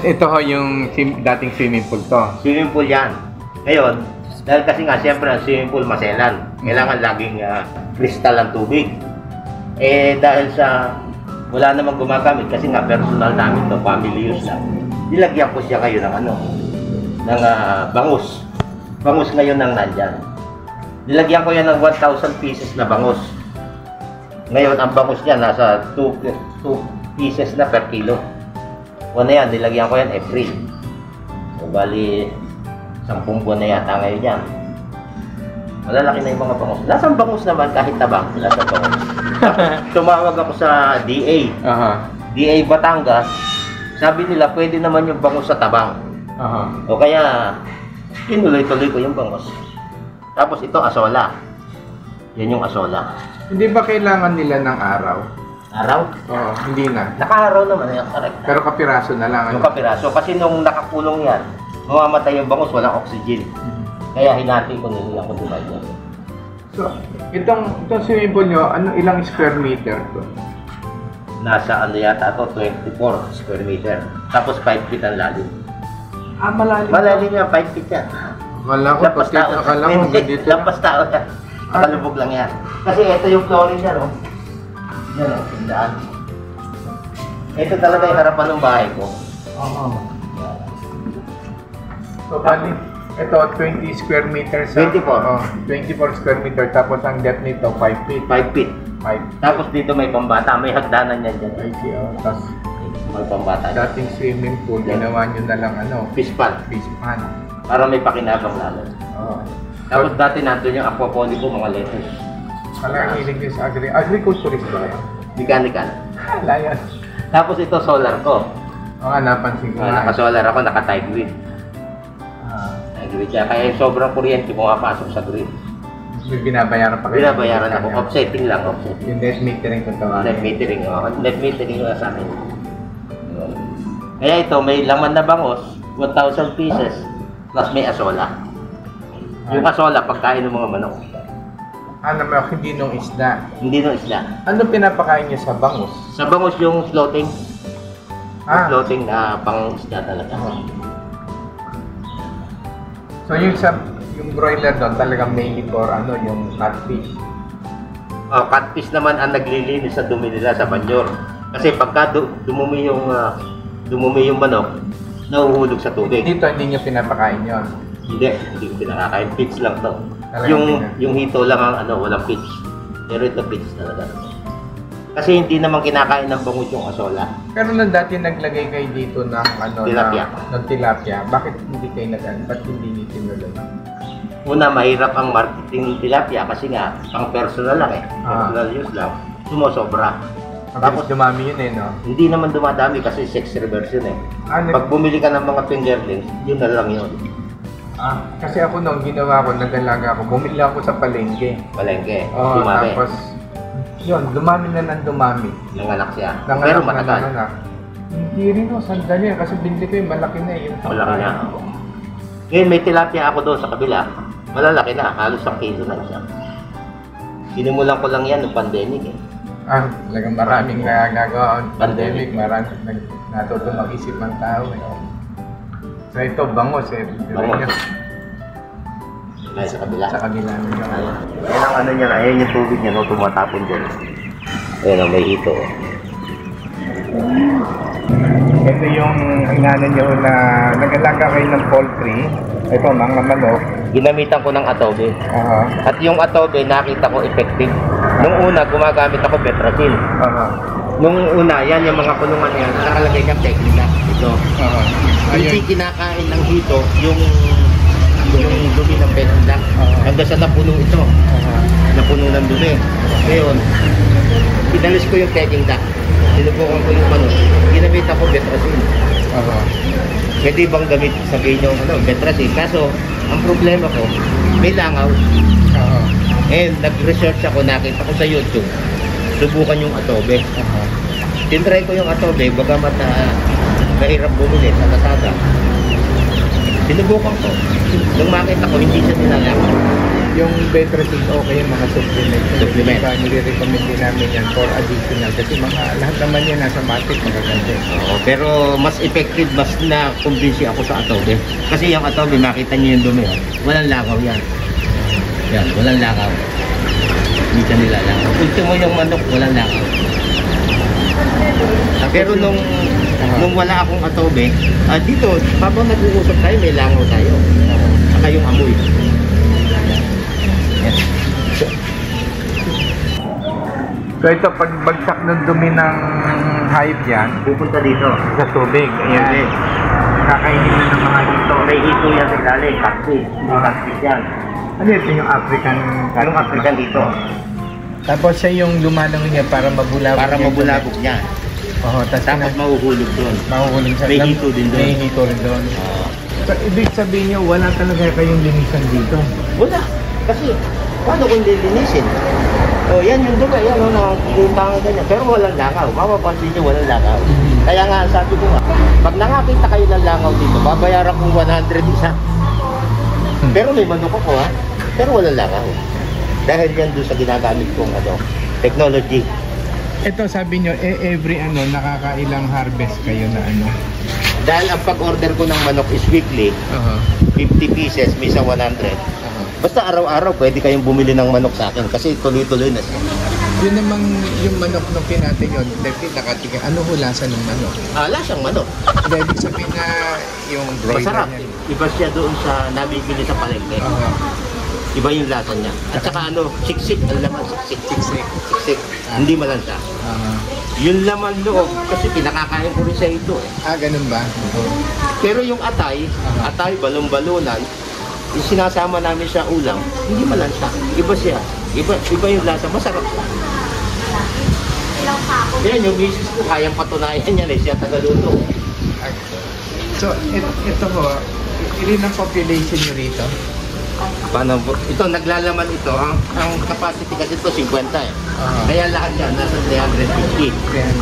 ito ho yung dating swimming pool to. Swimming pool yan. Ngayon, dahil kasi nga siyempre ang swimming pool maselan. Kailangan laging kristal ang tubig. Eh dahil sa wala namang gumagamit kasi nga personal namin to, family use lang. Nilagyan ko siya kayo ng ng bangus. Bangus ngayon ang nandyan. Nilagyan ko yan ng 1,000 pieces na bangus. Ngayon ang bangus niya nasa 2 pieces na per kilo. Buwan na yan, nilagyan ko yan April. So, bali 10 buwan na yata ngayon yan. Malalaki na yung mga bangus. Lasang bangus naman kahit tabang. Lasang bangus. Tumawag ako sa DA. DA Batangas. Sabi nila pwede naman yung bangus sa tabang. O kaya tinuloy-tuloy ko yung bangus. Tapos ito asola. Yan yung asola. Hindi ba kailangan nila ng araw? Araw? Oo, hindi na. Naka-araw naman yan. Pero kapiraso na lang. Yung kapiraso. Kasi nung nakakulong yan, mamamatay yung bangus, walang oxygen. Kaya hinati ko nila ako divide yan. So, itong swimming pool nyo, ilang square meter to? Nasa yata ito, 24 square meter. Tapos 5 feet ang lalim. Malalim. Malalim yan, 5 feet yan. Akala ko dito. Lampas tao yan. Nakalubog lang yan. Kasi ito yung flooring yan, oh. Yan, oh, tindaan. Ito talaga yung harapan ng bahay ko. So, bali, ito 20 square meters. 24. 24 square meter. Tapos ang depth nito, 5 feet. 5 feet. 5. Tapos dito may pambata. May hagdanan yan dyan. Tapos, may pambata. dating swimming pool, ginawa nyo na lang fish pan. Fish pan. Para may pakinabang lalo. Tapos dati nandun yung aquaponic ko, mga lettuce. Talagang hilig nyo sa agriculturist ba yan? Mechanical. Hala yan. Tapos ito solar ko. Napansin ko nga. Naka-solar ako, naka-tide grid. Tide grid siya. Kaya sobrang kuryente pumapasok sa grid. May binabayaran pa kayo? Binabayaran ako. Offsetting lang. Offsetting. Yung net metering ko ito. Net metering. Net metering na sa akin. Kaya ito, may laman na bangus, 1,000 pieces, plus may asola. Yung asola, pagkain ng mga manok. Hindi nung isda. Hindi nung isda. Ano pinapakain niyo sa bangus? Sa bangus yung floating. Floating na pang isda talaga. So yung broiler doon talagang mainly for yung catfish? Catfish naman ang naglilinis sa dumi nila sa banyor. Kasi pagka dumumi yung manok, nahuhulog sa tubig. Dito hindi niyo pinapakain yon? Hindi ko pinakakain. Pitch lang to. Talagang Yung hito lang ang walang pitch. Pero ito pitch talaga. Kasi hindi naman kinakain ng bangus yung asola. Pero nung dati naglagay kayo dito ng tilapia. Ng tilapia, bakit hindi kayo ba't hindi niyo tinuloy? Una, mahirap ang marketing tilapia kasi nga, pang personal lang personal use lang. Sumosobra. Tapos dumami yun no? Hindi naman dumadami kasi sex reverse yun Pag bumili ka ng mga fingerlings, yun na lang yun. Kasi ako nung ginawa ko, nagalaga ako, bumili ako sa palengke. Palengke? Dumami. Tapos, yun, dumami na ng dumami. Nanganak siya. Pero matagal. Hindi rin sandali kasi binili ko yung malaki na malaki na. Ngayon may tilapia ako doon sa kabila. Malalaki na, halos 1 kilo na siya. Sinimulan ko lang yan ng pandemic Talagang maraming nagagawa. Pandemic, maraming natuto mag-isip ng tao. So ito, bangus Bangus. Ay, sa kabila. Sa kabila. Ayan ang niya, ayan yung tubig niya, tumatapon dyan. Ayan may hito. Ito yung nyo na nag-alaga kayo ng poultry. Ito, mga manok. Ginamitan ko ng atobe. At yung atobe, nakita ko effective. Nung una, gumagamit ako Betracil. Nung una, yan yung mga kulungan yan, nakalagay kang teknika. Ito. Hindi kinakain ng hito yung dumi ng petla. Hanggang sa napuno ito. Napuno ng dumi. Ngayon, pinalis ko yung peking duck. Sinubukan ko yung manok. Ginamit ako Betracil. Pwede bang gamit sabihin nyo Betracil? Kaso, ang problema ko, may langaw. And nag-research ako, nakita ko sa YouTube. Subukan yung atobe. Tinry ko yung atobe, bagamat mahirap bumili sa Lazada. Sinubukan ko. Nung makita ko, hindi siya nilalakaw. yung Betrasin, okay yung mga supplement. Supplement. Diba, nire-recommend din namin yan for additional. Kasi lahat naman yan nasa matik, magaganda. Oo, pero mas effective, mas na-convince ako sa atobe. Kasi yung atobe, makita niyo yung dumi. Oh. Walang lakaw yan. Yan, walang lakaw. Hindi siya nilalakaw. Ultimo yung manok, walang lakaw. Pero nung wala akong atobe, dito, habang nag-uusap tayo, may langaw tayo. Saka yung amoy. Yan. So ito, pagbagsak ng dumi ng hive yan, Pupunta dito. sa tubig, Ayan. ayan, kakainin na ng mga dito. May hito yan sa ilalim, catfish. Catfish yan. Ano ito yung African? Anong African dito? Tapos siya yung lumalangon niya para mabulabog. Para yung mabulabog dumi. niya. Oo, Tapos mahuhulog doon. mahuhuling sa May hito din doon. May hito rin doon. So, ibig sabihin niyo, wala talaga kayong linisan dito. Wala. Kasi, paano kung lilinisin? O, yan yung dumi. Yan, nakikita nga ganyan. Pero walang langaw. Mapapansin niyo, walang langaw. Kaya nga, sabi ko nga, pag nakakita kayo ng langaw dito, babayaran kong 100 isa. Pero may manok ako, ha? Pero walang langaw. Dahil yan doon sa ginagamit kong technology. Ito, sabi niyo, every nakakailang harvest kayo na Dahil ang pag-order ko ng manok is weekly, 50 pieces, misa 100. Basta araw-araw pwede kayong bumili ng manok sa akin kasi tuloy-tuloy na siya. Yun namang yung manok nung pinati yun, David, nakatikin. Ano hulasan ng manok? Lasang manok. Hindi, ibig sabihin na yung broiler Masarap. niya. Iba siya doon sa nabibili sa palengke. Iba yung lasa niya. At saka siksik. Ang laman, siksik. Siksik. Hindi malansa. Yung laman loob, kasi pinakakain ko rin sa ito. Ganun ba? Pero yung atay, balon-balunan, yung sinasama namin sa ulam, hindi malansa. Iba siya. Iba yung lasa. Masarap siya. Yan, yung misis ko, kayang patunayan yan siya tagaluto. So, ito ho, ilan ang population nyo rito? Paano po? Ito, naglalaman ito. Ang capacity kasi ito, 50 eh. Kaya lahat yan, nasa 350.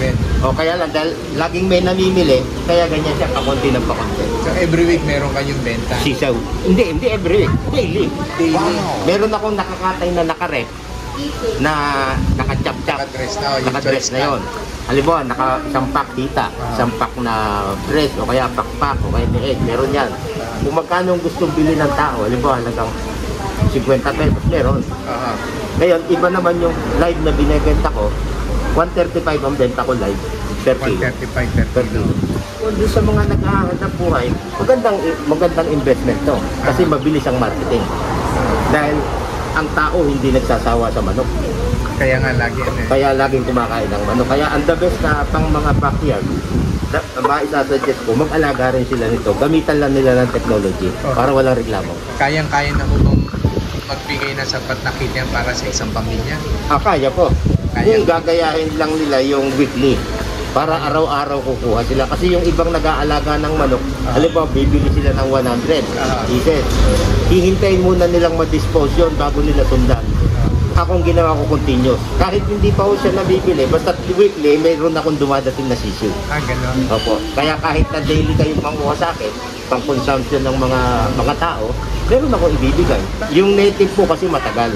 300. O kaya lang, dahil laging may namimili, kaya ganyan siya, pakunti ng pakunti. So, every week meron kayong benta? Sisaw. Hindi every week. Daily. Daily? Meron akong nakakatay na nakarep na naka-chop-chop. Naka-dress na yun. Halimbawa, isang pack tita, isang pack na dress, o kaya pakpak, o kaya leeg, meron yan. Kung magkano gustong bili ng tao, halimbawa, halagang 50 pesos, meron. Ngayon, iba naman yung live na binibenta ko, 135 ang benta ko live, per kilo. 135 per kilo. Kung doon sa mga nag-ahanap buhay, magandang investment to. Kasi mabilis ang marketing. Dahil ang tao hindi nagsasawa sa manok. Kaya nga lagi Kaya laging kumakain ng manok. Kaya ang the best na pang mga backyard, maisasuggest ko, mag-alaga rin sila nito. Gamitan lang nila ng technology para walang reklamo. Kayang-kaya na kung magbigay na sapat na kita para sa isang pamilya? Kaya po. Kung gagayahin lang nila yung weekly, para araw-araw kukuha sila. Kasi yung ibang nag-aalaga ng manok, halimbawa bibili sila ng 100 pieces. Hihintayin muna nilang ma-dispose yun bago nila sundan. Akong ginawa ko continuous. Kahit hindi pa ako siya nabibili, basta weekly, mayroon akong dumadating na sisiw. Ganon. Opo. Kaya kahit na daily kayong manguha sa akin, pang consumption ng mga tao, meron akong ibibigay. Yung native po kasi matagal.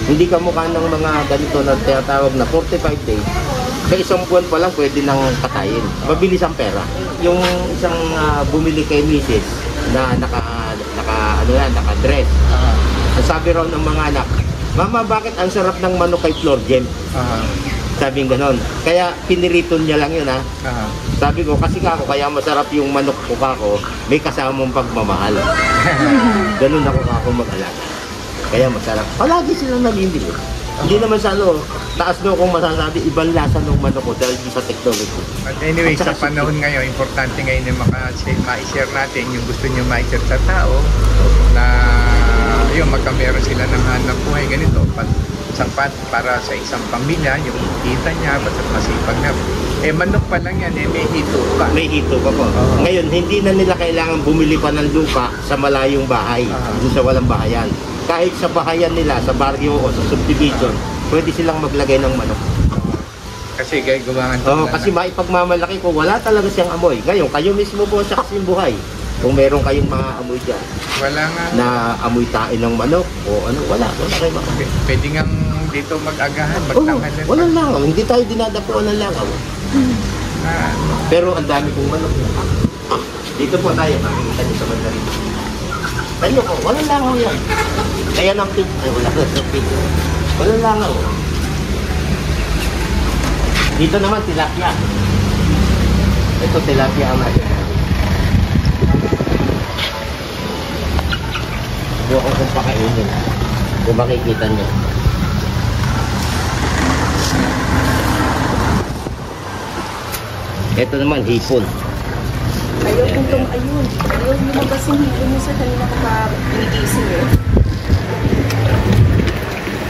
Hindi ka mukha ng mga ganito na tinatawag na 45 days. Sa isang buwan pa lang pwede nang katayin. Mabilis ang pera. Yung isang bumili kay Mrs. na naka-dress. Sabi raw ng mga anak, "Mama, bakit ang sarap ng manok kay Floor Gem?" Sabing ganon. Kaya piniriton niya lang yun Sabi ko, kasi kaya masarap yung manok ko may kasamang pagmamahal. Ganun ako mag-alaga. Kaya masarap. Palagi silang namimili. Hindi naman sa taas no kung masasabi, ibang lasa ng manok ko dahil sa technology. But anyway, sa panahon ngayon, importante ngayon yung ma-share natin yung gusto nyo ma-share sa tao na yun, magkameron sila ng hanap buhay ganito, sapat para sa isang pamilya, yung kita niya, basta't masipag na. Manok pa lang yan, may hito pa. May hito pa po. Ngayon, hindi na nila kailangan bumili pa ng lupa sa malayong bahay, doon sa walang bahayan. Kahit sa bahayan nila, sa baryo o sa subdivision, pwede silang maglagay ng manok. Kasi gumawan kasi maipagmamalaki ko, wala talaga siyang amoy. Ngayon, kayo mismo po sa kasing buhay. Kung meron kayong mga amoy dyan, Wala nga. na amoy tae ng manok, o ano, wala kayo mga. Pwede nga dito mag-agahan, Oo, magtangalan. walang langaw. Hindi tayo dinadapuan ng langaw. Na, Pero ang dami kong manok. Dito po tayo, makikita niyo sa banda rin. Tayo po, walang langaw yan. Kaya ng pig, ay wala ng pig. Walang langaw. Dito naman tilapia. Ito tilapia ang natin. Huwag ko kung pakainin. Kung makikita niyo. Ito naman, hipon. Ayaw kong ayun. Ayaw lumabas yung hipon mo sa kanina ko pa inigising eh.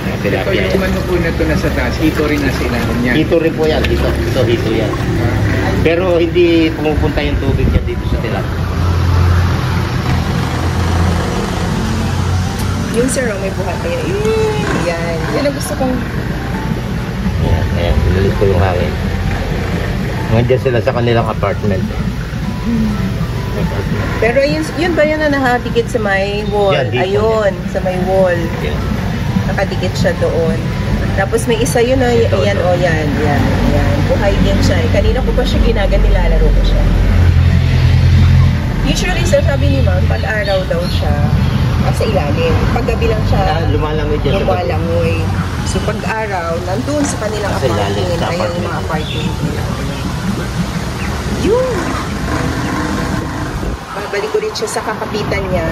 ito Tilapia yung yan. manok po na ito nasa taas. Hito rin nasa ilalim niya. Hito rin po yan dito. Ito, hito yan. Pero hindi pumupunta yung tubig niya dito sa tilapia. Yung sir, may buhat kayo. Yan. Yan ang gusto kong... Ayan, ayan. Ilalit ko yung hangin. Nandiyan sila sa kanilang apartment. Pero yun ba yun na nakadikit sa may wall? Yan, dito. Ayun, sa may wall. Ayan. Nakadikit siya doon. Tapos may isa yun, Ito, ayan, ito. o yan, yan, yan. Buhay din siya. Kanina ko pa siya nilalaro ko siya. Usually, sir, sabi ni ma'am, pag-araw daw siya, sa ilalim. Paggabi lang siya, Lumalangoy dyan sa baba. lumalangoy. So, pag-araw, nandun sa kanilang Sa ilalim, apartment, sa ayun yung mga apartment. apartment nila. Yun! Babalik ko rin siya sa kakapitan niya.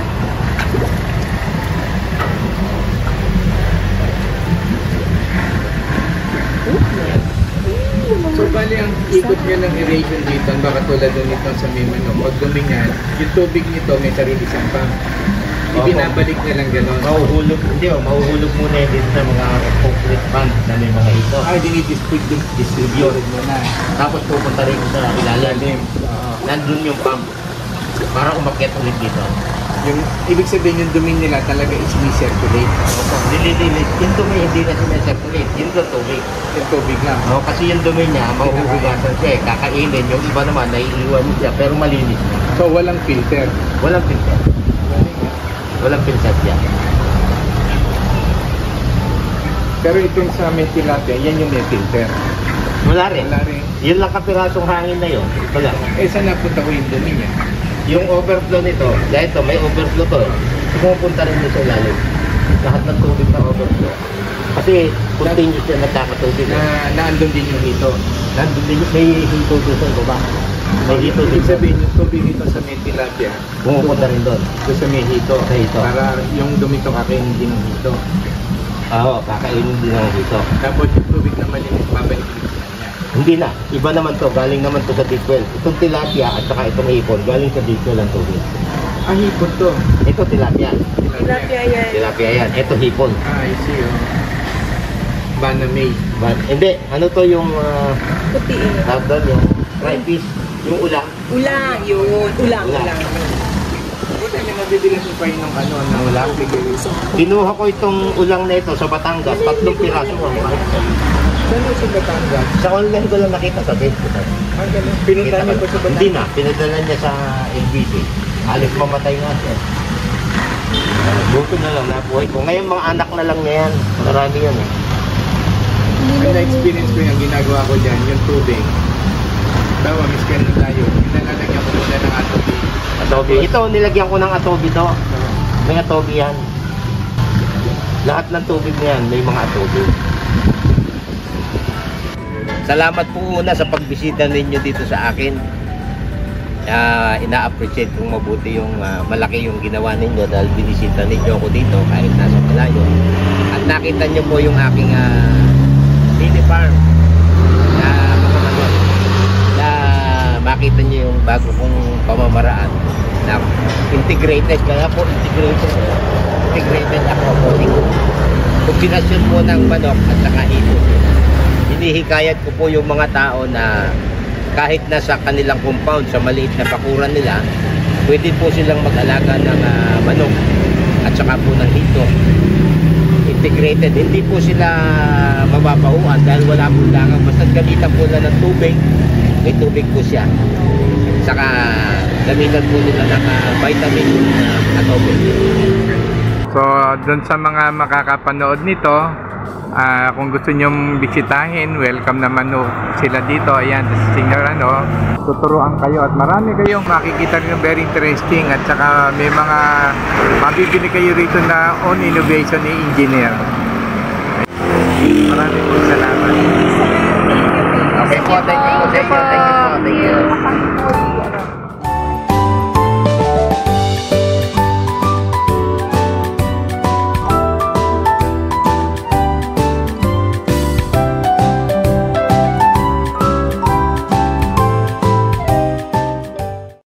So, bali ang ikot nyo ng aeration dito, baka tulad doon nito sa may manok. Pag dumingan, yung tubig nito may sarili siyang pump. Ibinabalik na lang gano'n. Mahuhulog, hindi o, mahuhulog muna yun dito sa mga concrete pump na may mga ito. Distribute mo na. Tapos pupunta rin sa ilalim. Lalim. Nandun yung pump para umakyat ulit dito. Yung, ibig sabihin yung dumi nila talaga is recirculate. Opo, dililit. Yung dumi hindi na sinasirculate. Yun yung tubig. Yung tubig lang. Kasi yung dumi niya, mahuhugasan siya eh. Kakainin. Yung iba naman, naiiwan siya pero malinis na. So, walang filter. Walang filter. Walang filter siya. Pero itong sa may tilapia, yan yung may filter. Wala rin. Wala rin. Yun lang kapirasong hangin na yun. Wala. Eh, saan napunta ko yung dumi niya? Yung overflow nito, dahil ito, may overflow to. Pumupunta rin sa ilalim. Lahat ng tubig na overflow. Kasi continuous yan nagkakatubig. Naandun din yung hito. Nandun din, may hito doon sa baba. May hito Ibig din. sabihin yung tubig nito sa may tilapia, Pumupunta rin doon. doon sa may hito. Sa hito. Para yung dumi ito kakainin din ng hito. Oo, kakainin din ang hito. Tapos yung tubig na malinis, babalik ulit sa kanya. Hindi na. Iba naman to. Galing naman to sa deep well. Itong tilapia at saka itong hipon, galing sa deep well ang tubig. Ah, hipon to. Ito tilapia. Tilapia yan. Tilapia yan. Ito hipon. Ah, I see. Oh. Banamay. But, hindi. Ano to yung Puti eh. tawag doon, yung fried fish, yung ulang. Ulang, yun. Ulang, Ulang. ulang. Buta niya mabibilan mo pa yun ng ano, ng Ulang. Kinuha ko itong ulang na ito sa Batangas, 3 piraso ang mahal. Saan mo sa Batangas? Sa online ko lang nakita sa Facebook. Ah, ganun. Pinunta niyo pa sa Batangas? Hindi na, pinadala niya sa LBC. Halos mamatay nga siya. Buto na lang nabuhay ko. Ngayon mga anak na lang niya yan. Marami yan eh. Ang na-experience ko yung ginagawa ko dyan, yung tubig. Bawa, miskan na tayo. Nilalagyan ko muna ng atobi. Atobi. Ito, nilagyan ko ng atobi to. May atobi yan. Lahat ng tubig na yan, may mga atobi. Salamat po una sa pagbisita ninyo dito sa akin. Ina-appreciate kong mabuti yung malaki yung ginawa ninyo dahil binisita ninyo ako dito kahit nasa malayo. At nakita nyo po yung aking mini farm na makita nyo yung bago kong pamamaraan na integrated, kaya po integrated aquaponics. Kombinasyon po ng manok at saka hipon. Hinihikayat ko po yung mga tao na kahit nasa kanilang compound, sa maliit na bakuran nila, pwede po silang mag-alaga ng manok at saka po ng hito. Integrated integrated. Hindi po sila mababahuan dahil wala po langang. Basta gamitan po na ng tubig, may tubig po siya. Saka gamitan po nila ng vitamin at oil. So, doon sa mga makakapanood nito, kung gusto nyong bisitahin, welcome naman sila dito. Ayan, singer tuturuan kayo at marami kayong makikita rin very interesting at saka may mga mabibili kayo rito na on innovation ni engineer. Maraming salamat. Okay po, thank you po. Thank you.